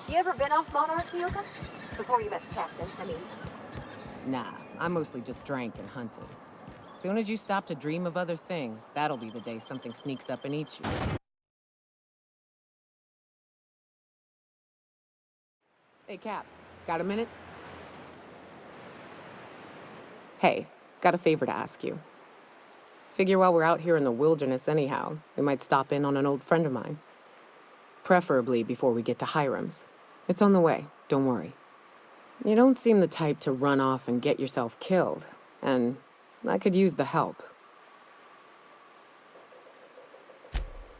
You ever been off Monarch, Yoka? Before you met the captain, I mean. Nah, I mostly just drank and hunted. Soon as you stop to dream of other things, that'll be the day something sneaks up and eats you. Hey, Cap, got a minute? Hey, got a favor to ask you. Figure while we're out here in the wilderness anyhow, we might stop in on an old friend of mine. Preferably before we get to Hiram's. It's on the way, don't worry. You don't seem the type to run off and get yourself killed, and I could use the help.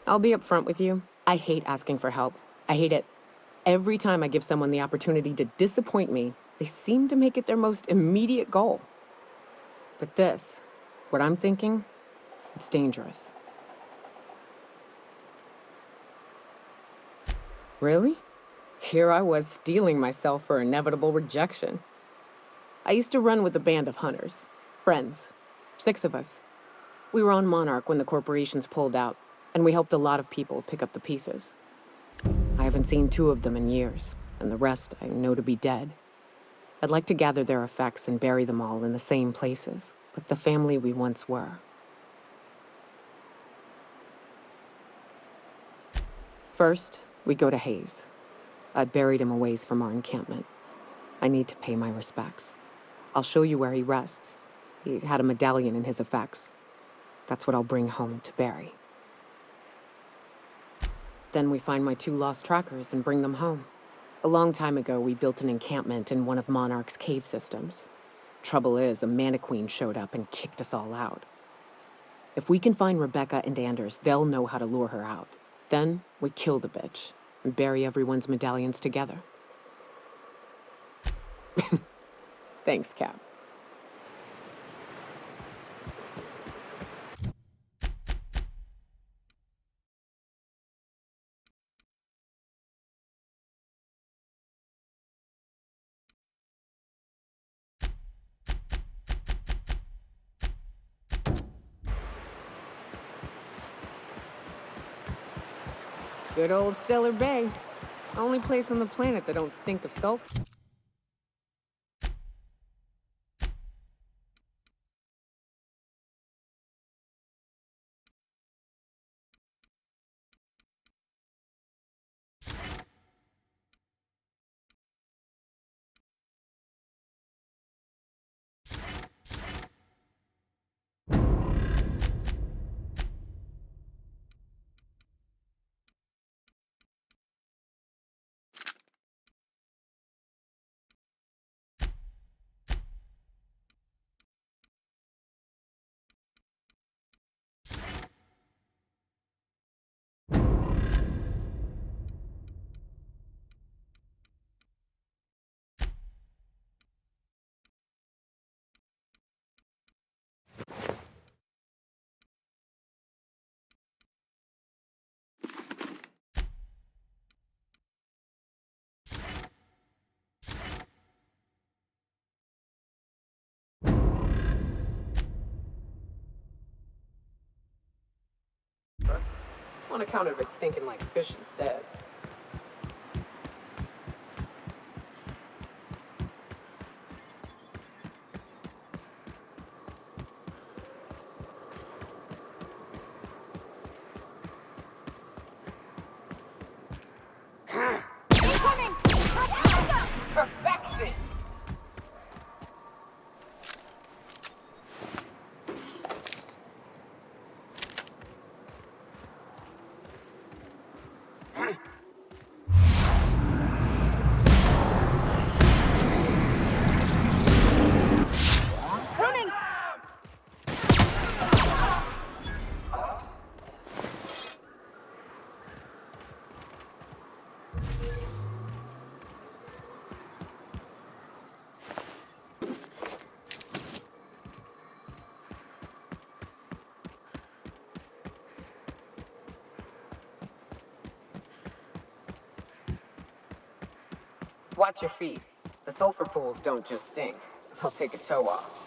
I'll be upfront with you. I hate asking for help. I hate it. Every time I give someone the opportunity to disappoint me, they seem to make it their most immediate goal. But this, what I'm thinking, it's dangerous. Really? Here I was steeling myself for inevitable rejection. I used to run with a band of hunters. Friends. 6 of us. We were on Monarch when the corporations pulled out, and we helped a lot of people pick up the pieces. I haven't seen 2 of them in years, and the rest I know to be dead. I'd like to gather their effects and bury them all in the same places, like the family we once were. First, we go to Hayes. I buried him a ways from our encampment. I need to pay my respects. I'll show you where he rests. He had a medallion in his effects. That's what I'll bring home to bury. Then we find my 2 lost trackers and bring them home. A long time ago, we built an encampment in one of Monarch's cave systems. Trouble is, a Mantiqueen showed up and kicked us all out. If we can find Rebecca and Anders, they'll know how to lure her out. Then, we kill the bitch and bury everyone's medallions together. Thanks, Cap. Good old Stellar Bay. Only place on the planet that don't stink of sulfur. On account of it stinking like fish instead. Incoming! Perfection! Running! Watch your feet. The sulfur pools don't just stink. They'll take a toe off.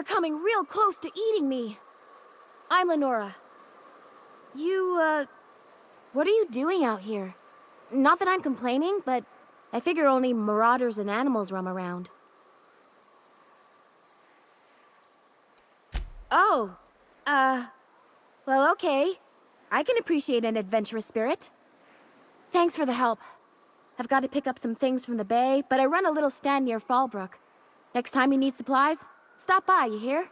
coming real close to eating me. I'm Lenora. What are you doing out here? Not that I'm complaining, but I figure only marauders and animals roam around. Oh, well, okay. I can appreciate an adventurous spirit. Thanks for the help. I've got to pick up some things from the bay, but I run a little stand near Fallbrook. Next time you need supplies, stop by, you hear?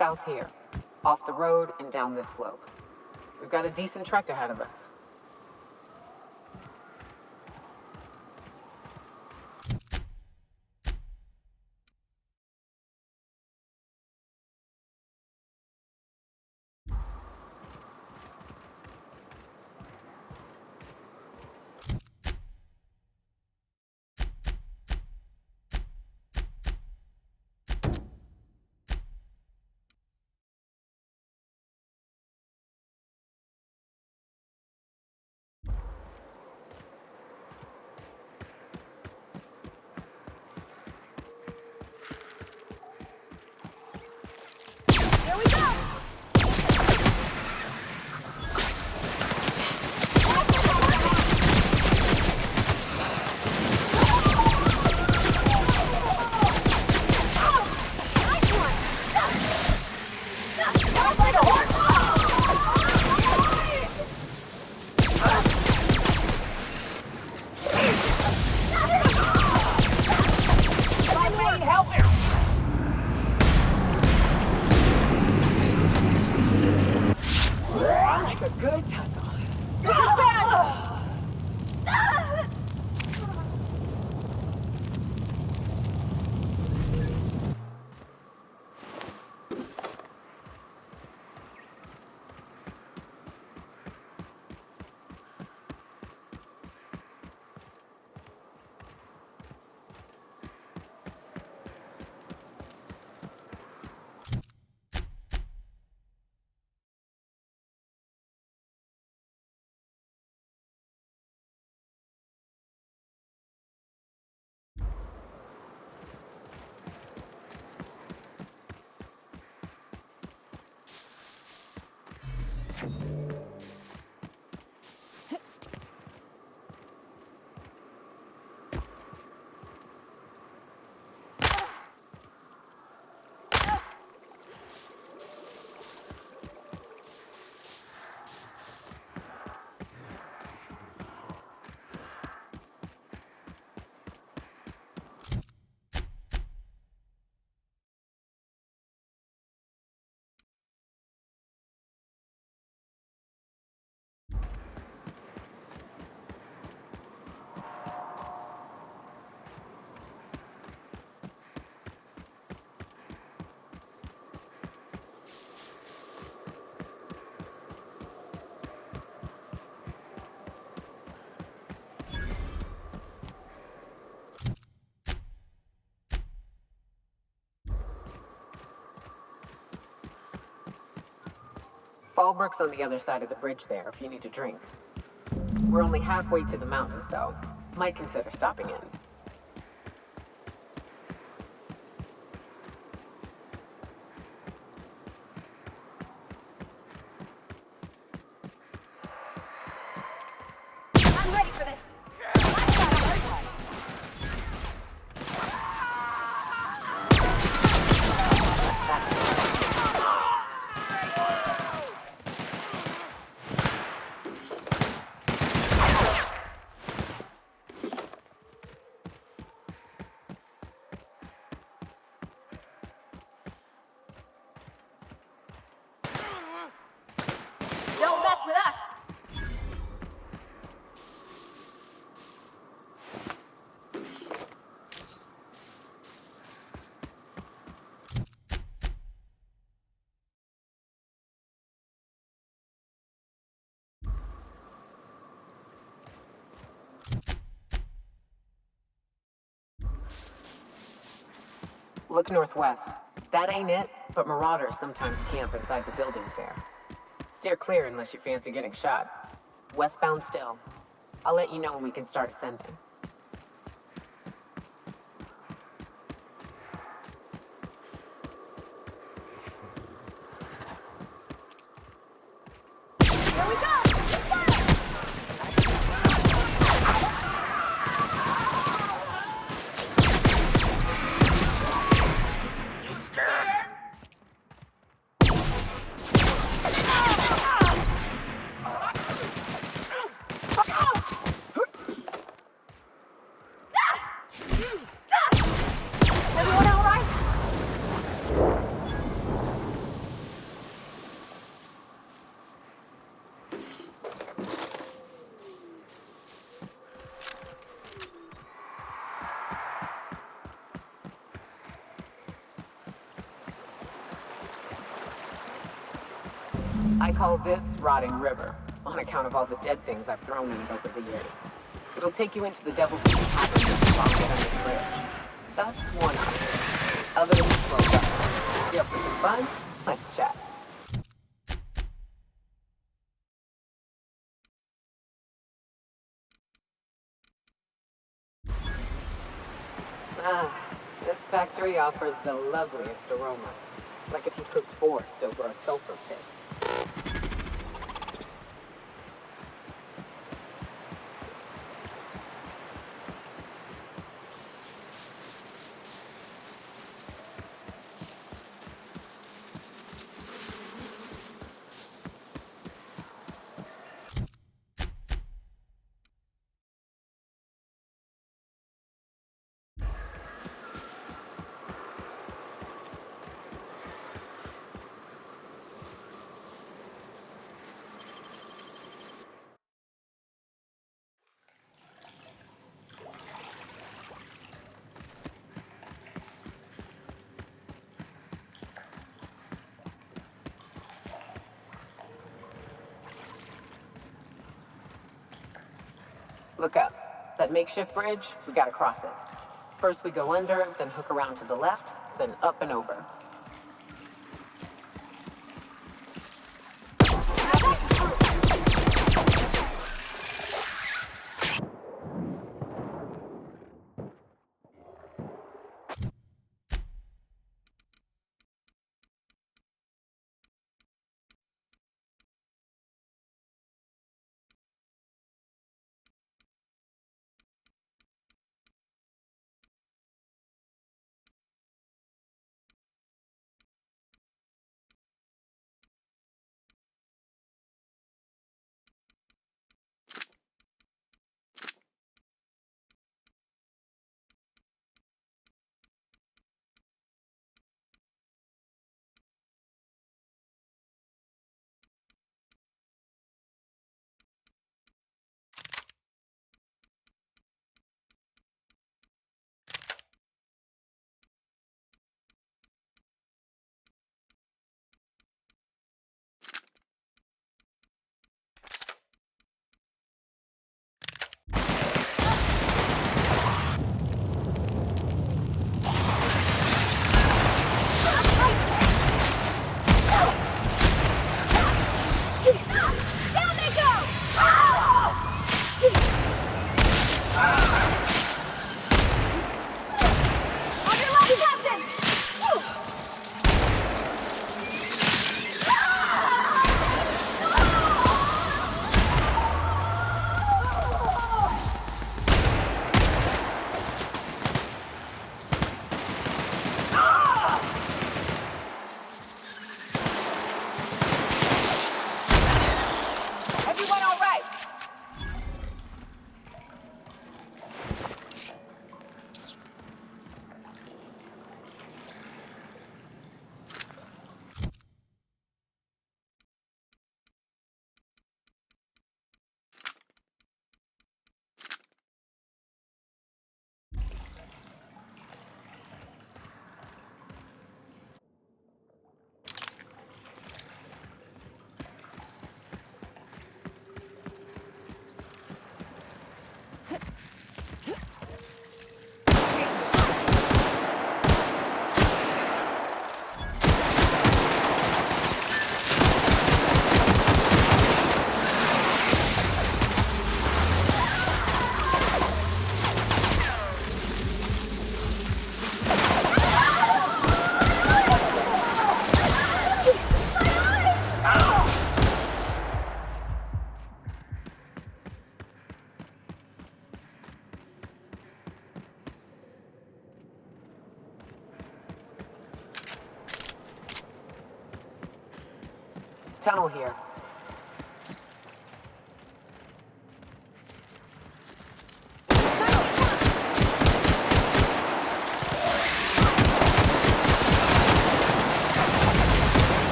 South here. Off the road and down this slope. We've got a decent trek ahead of us. Here we go! Fallbrook's on the other side of the bridge there if you need a drink. We're only halfway to the mountain, so might consider stopping in. I'm ready for this. I've got a hard one. Don't mess with us. Look northwest. That ain't it, but marauders sometimes camp inside the buildings there. Steer clear unless you fancy getting shot. Westbound still. I'll let you know when we can start ascending. Here we go. I call this rotting river, on account of all the dead things I've thrown in it over the years. It'll take you into the devil's cabin while I get under the bridge. That's one option. Other than slow down. You up for some fun? Let's chat. This factory offers the loveliest aromas. Like if you cooked forest over a sulfur pit. Look up. That makeshift bridge, we gotta cross it. First we go under, then hook around to the left, then up and over. Tunnel here.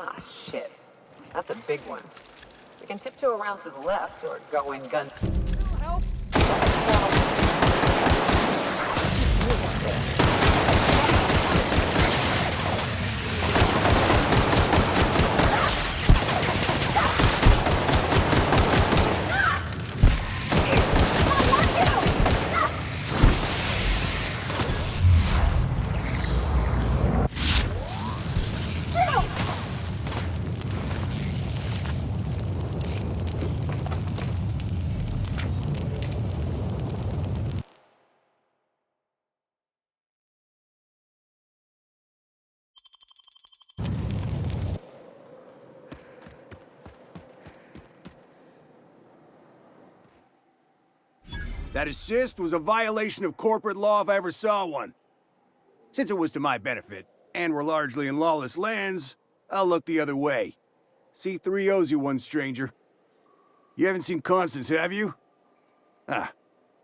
Ah, shit. That's a big one. We can tiptoe around to the left or go in gun. Help! That assist was a violation of corporate law if I ever saw one. Since it was to my benefit, and we're largely in lawless lands, I'll look the other way. C3 owes you one, stranger. You haven't seen Constance, have you? Ah,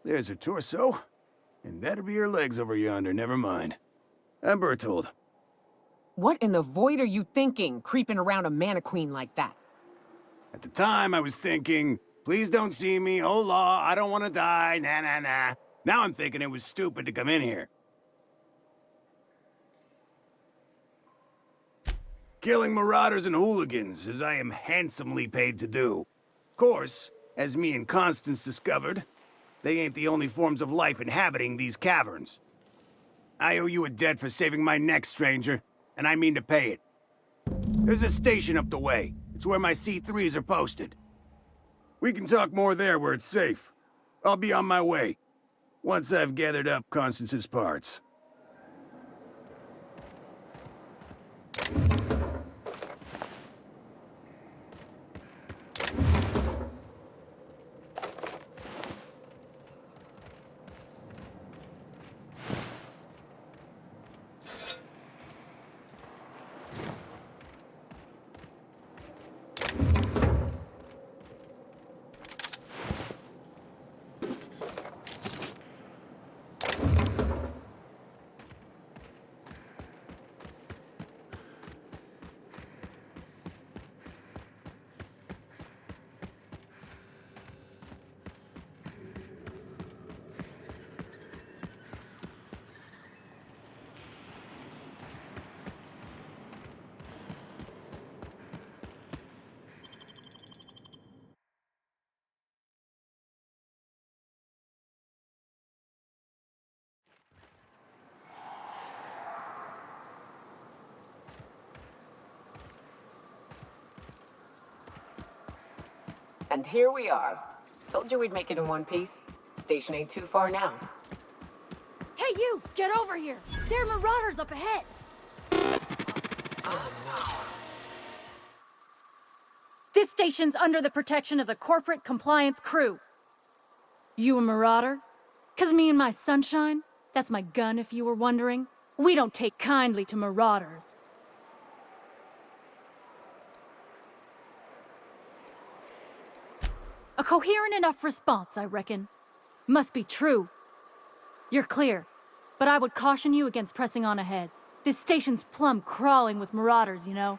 there's her torso. And that'll be her legs over yonder, never mind. I'm Bertold. What in the void are you thinking, creeping around a mannequin like that? At the time, I was thinking, please don't see me, oh law, I don't want to die, nah nah nah. Now I'm thinking it was stupid to come in here. Killing marauders and hooligans, as I am handsomely paid to do. Of course, as me and Constance discovered, they ain't the only forms of life inhabiting these caverns. I owe you a debt for saving my neck, stranger, and I mean to pay it. There's a station up the way. It's where my C3s are posted. We can talk more there where it's safe. I'll be on my way, once I've gathered up Constance's parts. And here we are. Told you we'd make it in one piece. Station ain't too far now. Hey, you! Get over here! There are marauders up ahead! Oh, no. This station's under the protection of the corporate compliance crew. You a marauder? 'Cause me and my sunshine, that's my gun if you were wondering, we don't take kindly to marauders. A coherent enough response, I reckon. Must be true. You're clear, but I would caution you against pressing on ahead. This station's plumb crawling with marauders, you know.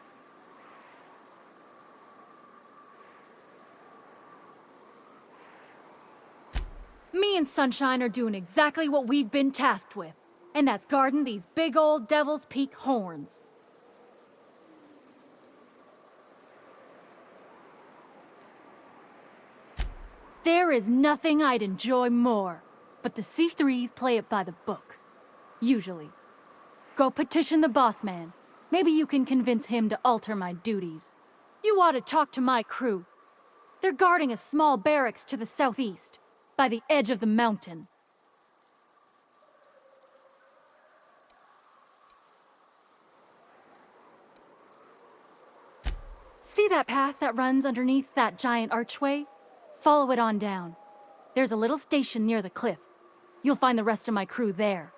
Me and Sunshine are doing exactly what we've been tasked with, and that's guarding these big old Devil's Peak horns. There is nothing I'd enjoy more, but the C3s play it by the book. Usually. Go petition the boss man. Maybe you can convince him to alter my duties. You ought to talk to my crew. They're guarding a small barracks to the southeast, by the edge of the mountain. See that path that runs underneath that giant archway? Follow it on down. There's a little station near the cliff. You'll find the rest of my crew there.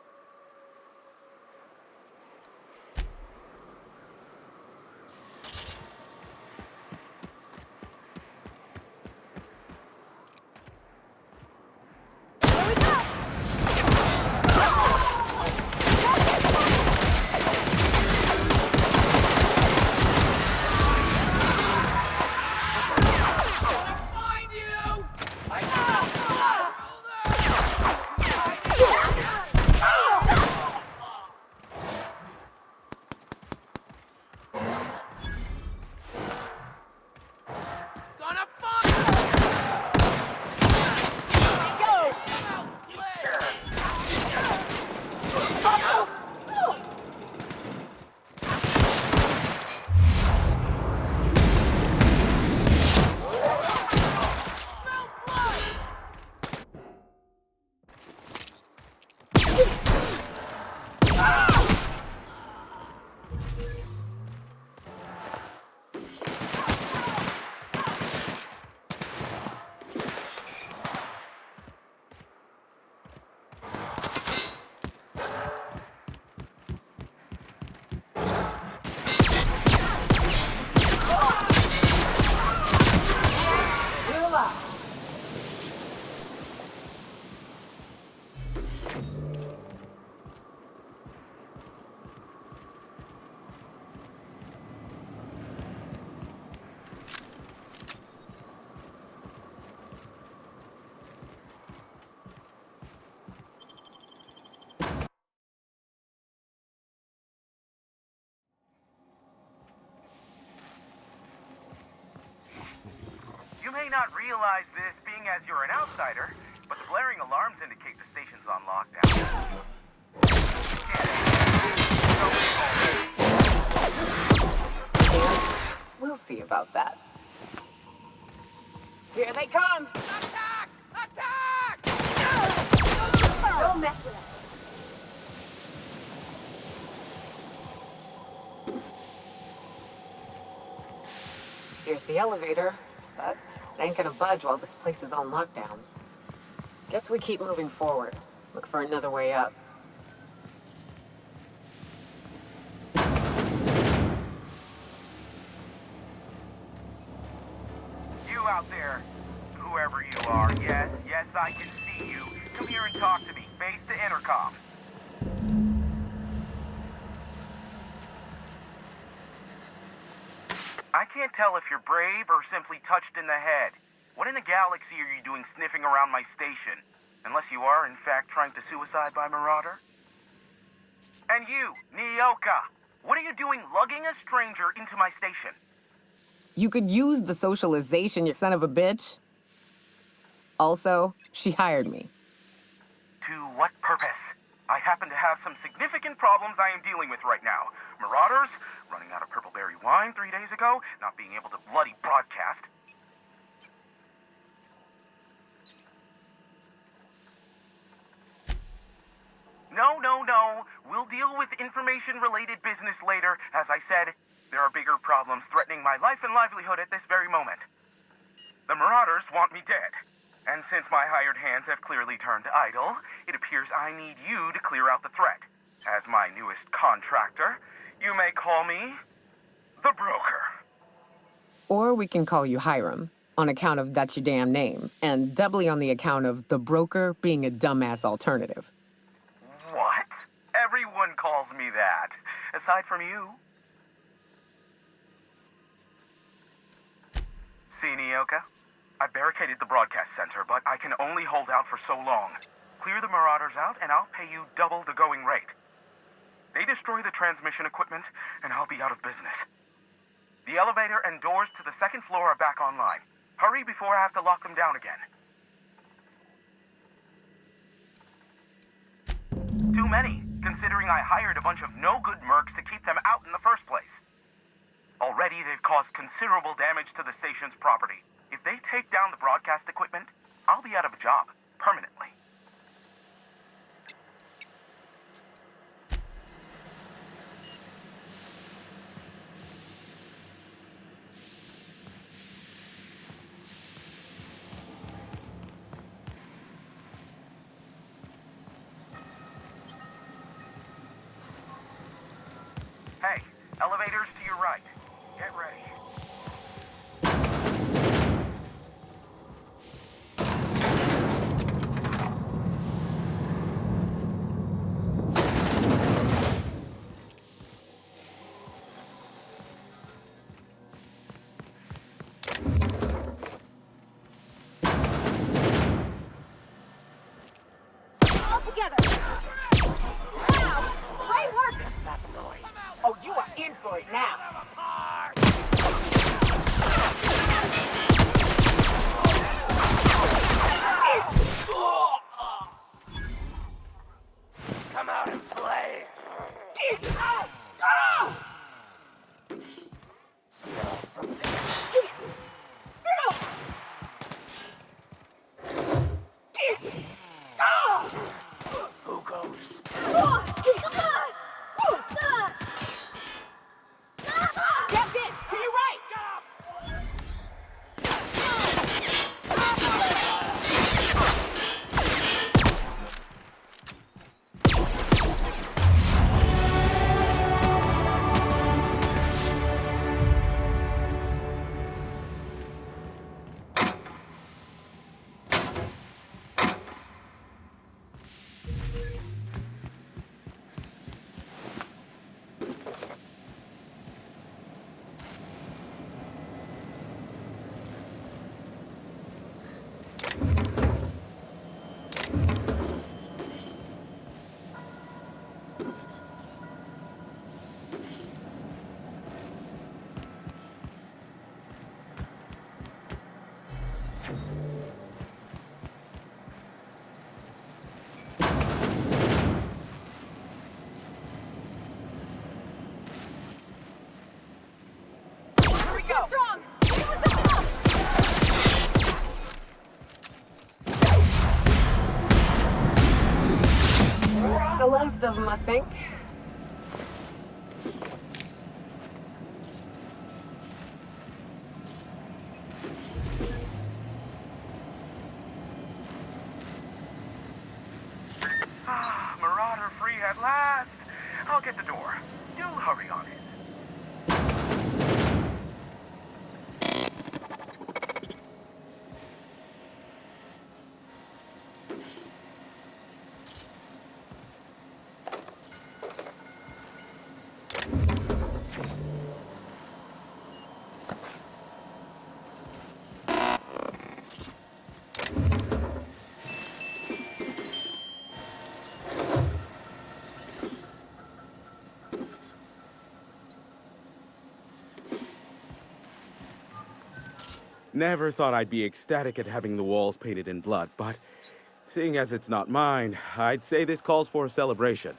not realize this being as you're an outsider, but the blaring alarms indicate the station's on lockdown. We'll see about that. Here they come! Attack! Attack! Don't mess with us. Here's the elevator, but it ain't gonna budge while this place is on lockdown. Guess we keep moving forward. Look for another way up. You out there, whoever you are, yes, I can see you. Come here and talk to me. Face the intercom. I can't tell if you're brave or simply touched in the head. What in the galaxy are you doing sniffing around my station? Unless you are, in fact, trying to suicide by Marauder? And you, Nyoka, what are you doing lugging a stranger into my station? You could use the socialization, you son of a bitch. Also, she hired me. To what purpose? I happen to have some significant problems I am dealing with right now. Marauders, running out of purple berry wine 3 days ago, not being able to bloody broadcast. No. We'll deal with information-related business later. As I said, there are bigger problems threatening my life and livelihood at this very moment. The Marauders want me dead. And since my hired hands have clearly turned idle, it appears I need you to clear out the threat. As my newest contractor, you may call me the Broker. Or we can call you Hiram, on account of that's your damn name, and doubly on the account of the Broker being a dumbass alternative. What? Everyone calls me that, aside from you. See, Nyoka? I barricaded the broadcast center, but I can only hold out for so long. Clear the Marauders out, and I'll pay you double the going rate. They destroy the transmission equipment, and I'll be out of business. The elevator and doors to the second floor are back online. Hurry before I have to lock them down again. Too many, considering I hired a bunch of no-good mercs to keep them out in the first place. Already, they've caused considerable damage to the station's property. If they take down the broadcast equipment, I'll be out of a job, permanently. Hey, elevators to your right. Get ready. All together. Wow! Great work! Oh, you are in for it now. I think. Marauder free at last. I'll get the door. Do hurry on it. Never thought I'd be ecstatic at having the walls painted in blood, but seeing as it's not mine, I'd say this calls for a celebration.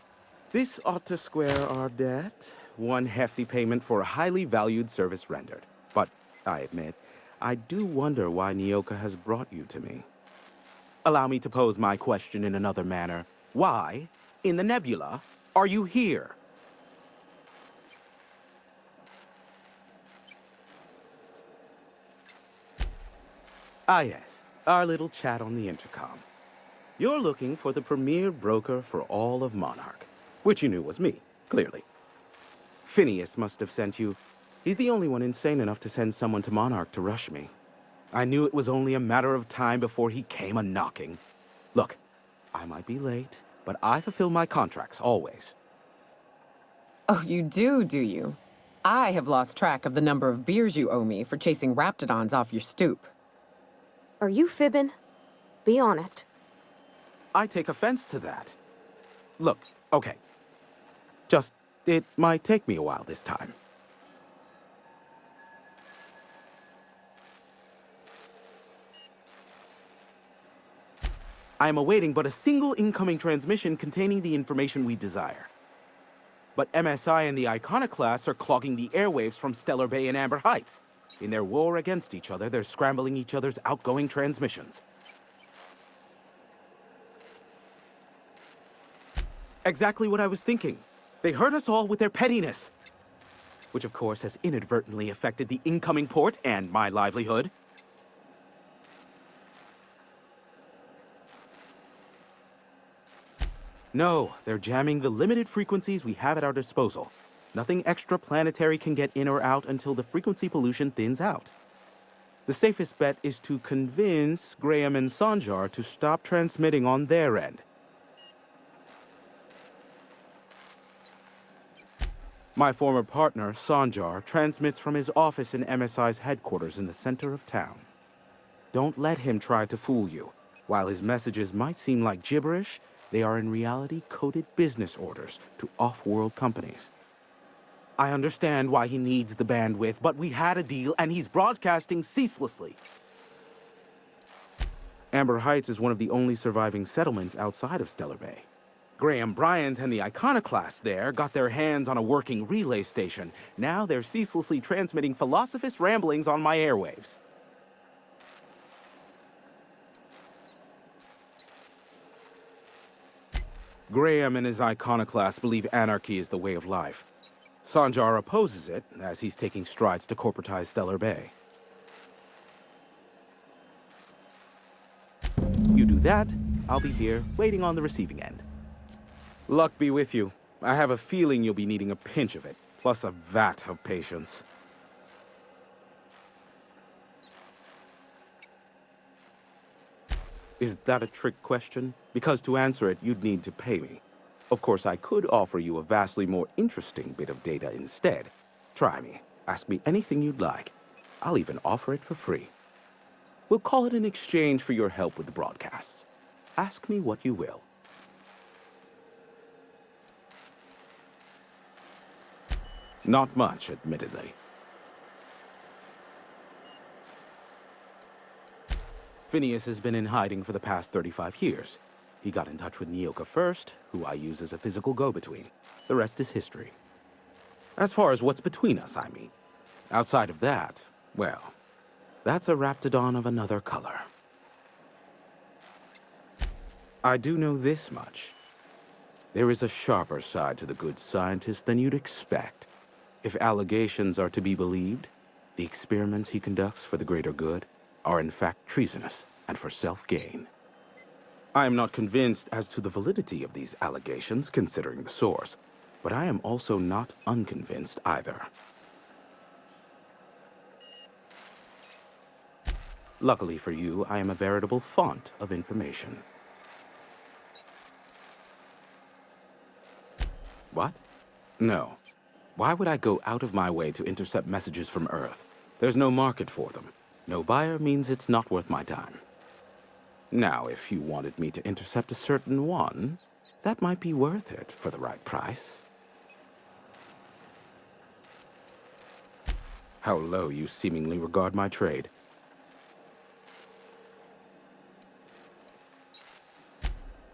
This ought to square our debt. One hefty payment for a highly valued service rendered. But I admit, I do wonder why Nyoka has brought you to me. Allow me to pose my question in another manner. Why, in the nebula, are you here? Ah yes, our little chat on the intercom. You're looking for the premier broker for all of Monarch, which you knew was me, clearly. Phineas must have sent you. He's the only one insane enough to send someone to Monarch to rush me. I knew it was only a matter of time before he came a-knocking. Look, I might be late, but I fulfill my contracts, always. Oh, you do you? I have lost track of the number of beers you owe me for chasing raptidons off your stoop. Are you fibbing? Be honest. I take offense to that. Look, okay. Just, it might take me a while this time. I am awaiting but a single incoming transmission containing the information we desire. But MSI and the Iconoclasts are clogging the airwaves from Stellar Bay and Amber Heights. In their war against each other, they're scrambling each other's outgoing transmissions. Exactly what I was thinking. They hurt us all with their pettiness. Which of course has inadvertently affected the incoming port and my livelihood. No, they're jamming the limited frequencies we have at our disposal. Nothing extraplanetary can get in or out until the frequency pollution thins out. The safest bet is to convince Graham and Sanjar to stop transmitting on their end. My former partner, Sanjar, transmits from his office in MSI's headquarters in the center of town. Don't let him try to fool you. While his messages might seem like gibberish, they are in reality coded business orders to off-world companies. I understand why he needs the bandwidth, but we had a deal and he's broadcasting ceaselessly. Amber Heights is one of the only surviving settlements outside of Stellar Bay. Graham Bryant and the Iconoclasts there got their hands on a working relay station. Now they're ceaselessly transmitting philosophist ramblings on my airwaves. Graham and his Iconoclasts believe anarchy is the way of life. Sanjar opposes it, as he's taking strides to corporatize Stellar Bay. You do that, I'll be here, waiting on the receiving end. Luck be with you. I have a feeling you'll be needing a pinch of it, plus a vat of patience. Is that a trick question? Because to answer it, you'd need to pay me. Of course, I could offer you a vastly more interesting bit of data instead. Try me. Ask me anything you'd like. I'll even offer it for free. We'll call it an exchange for your help with the broadcasts. Ask me what you will. Not much, admittedly. Phineas has been in hiding for the past 35 years. He got in touch with Nyoka first, who I use as a physical go-between. The rest is history. As far as what's between us, I mean. Outside of that, well, that's a raptidon of another color. I do know this much. There is a sharper side to the good scientist than you'd expect. If allegations are to be believed, the experiments he conducts for the greater good are in fact treasonous and for self-gain. I am not convinced as to the validity of these allegations, considering the source, but I am also not unconvinced either. Luckily for you, I am a veritable font of information. What? No. Why would I go out of my way to intercept messages from Earth? There's no market for them. No buyer means it's not worth my time. Now, if you wanted me to intercept a certain one, that might be worth it for the right price. How low you seemingly regard my trade.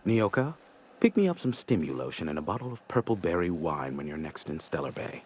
Nyoka, pick me up some stimulotion and a bottle of purple berry wine when you're next in Stellar Bay.